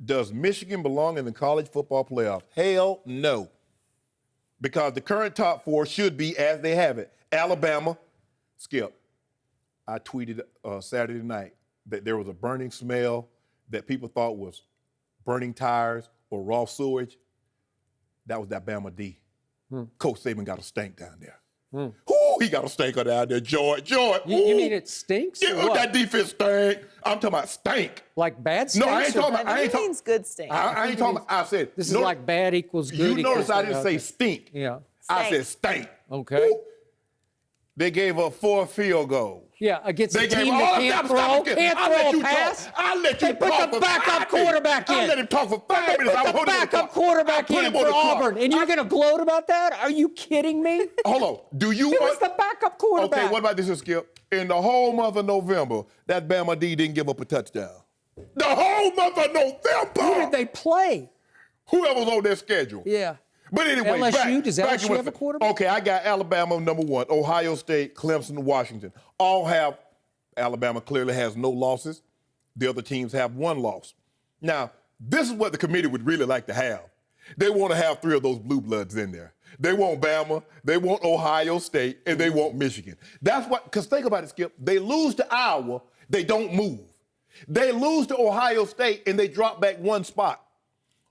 Does Michigan belong in the college football playoff? Hell no. Because the current top four should be as they have it. Alabama, Skip, I tweeted Saturday night that there was a burning smell that people thought was burning tires or raw sewage. That was that Bama D. Coach Saban got a stank down there. Ooh, he got a stinker down there, George. You mean it stinks? Yeah, that defense stink. I'm talking about stink. Like bad stinks? No, I ain't talking about. He means good stink. I ain't talking about. I said this is like bad equals good. You notice I didn't say stink. Yeah. I said stink. Okay. Ooh. They gave up 4 field goals. Yeah, against a team that can't throw a pass. I'll let you talk. They put the backup quarterback in. I'll let him talk for 5 minutes. They put the backup quarterback in for Auburn, and you're going to gloat about that? Are you kidding me? Hold on. Do you? It was the backup quarterback. Okay, what about this, Skip? In the whole month of November, that Bama D didn't give up a touchdown. The whole month of November. Who did they play? Whoever was on their schedule. Yeah. But anyway, LSU, does LSU have a quarterback? Okay, I got Alabama number 1, Ohio State, Clemson, Washington. All have, Alabama clearly has no losses. The other teams have 1 loss. Now, this is what the committee would really like to have. They want to have 3 of those blue bloods in there. They want Bama, they want Ohio State, and they want Michigan. That's what, because think about it, Skip. They lose to Iowa, they don't move. They lose to Ohio State, and they drop back 1 spot.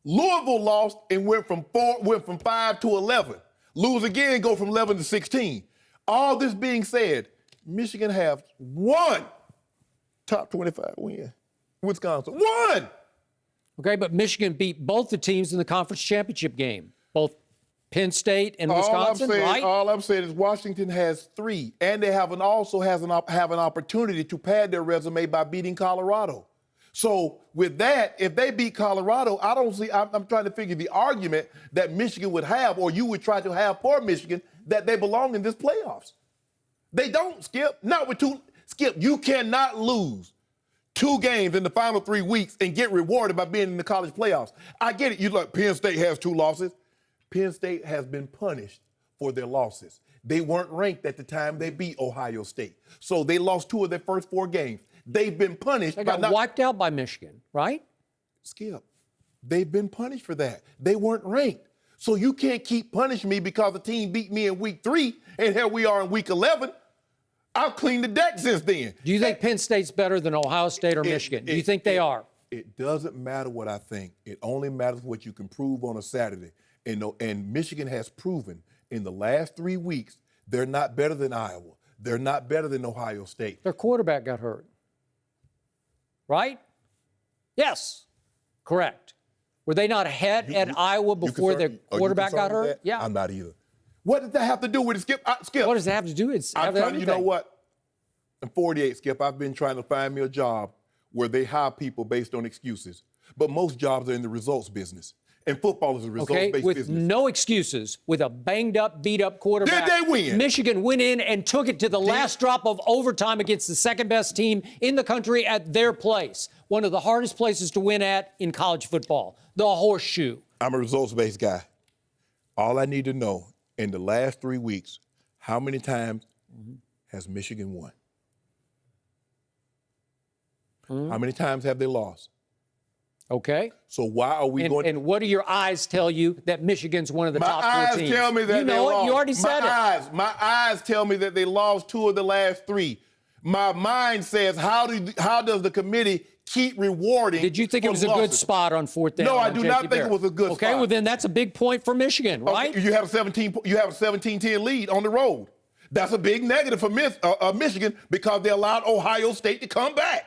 Louisville lost and went from 5 to 11. Lose again, go from 11 to 16. All this being said, Michigan have 1 top 25 win. Wisconsin, 1. Okay, but Michigan beat both the teams in the conference championship game, both Penn State and Wisconsin, right? All I'm saying is Washington has 3, and they also have an opportunity to pad their resume by beating Colorado. So with that, if they beat Colorado, I don't see, I'm trying to figure the argument that Michigan would have, or you would try to have for Michigan, that they belong in this playoffs. They don't, Skip. Not with 2. Skip, you cannot lose 2 games in the final 3 weeks and get rewarded by being in the college playoffs. I get it. You look, Penn State has 2 losses. Penn State has been punished for their losses. They weren't ranked at the time they beat Ohio State. So they lost 2 of their first 4 games. They've been punished. They got wiped out by Michigan, right? Skip, they've been punished for that. They weren't ranked. So you can't keep punishing me because the team beat me in week 3, and here we are in week 11. I've cleaned the deck since then. Do you think Penn State's better than Ohio State or Michigan? Do you think they are? It doesn't matter what I think. It only matters what you can prove on a Saturday. And Michigan has proven in the last 3 weeks they're not better than Iowa. They're not better than Ohio State. Their quarterback got hurt. Right? Yes. Correct. Were they not ahead at Iowa before their quarterback got hurt? Yeah. I'm not either. What does that have to do with it, Skip? Skip. What does that have to do with it? You know what? I'm 48, Skip. I've been trying to find me a job where they hire people based on excuses. But most jobs are in the results business. And football is a results-based business. With no excuses, with a banged-up, beat-up quarterback. Did they win? Michigan went in and took it to the last drop of overtime against the second-best team in the country at their place. One of the hardest places to win at in college football, the Horseshoe. I'm a results-based guy. All I need to know, in the last 3 weeks, how many times has Michigan won? How many times have they lost? Okay. So why are we going? And what do your eyes tell you that Michigan's one of the top 4 teams? My eyes tell me that they lost. You already said it. My eyes tell me that they lost 2 of the last 3. My mind says, how does the committee keep rewarding? Did you think it was a good spot on 4th down? No, I do not think it was a good spot. Okay, well then that's a big point for Michigan, right? Okay, you have a 17-10 lead on the road. That's a big negative for Michigan because they allowed Ohio State to come back.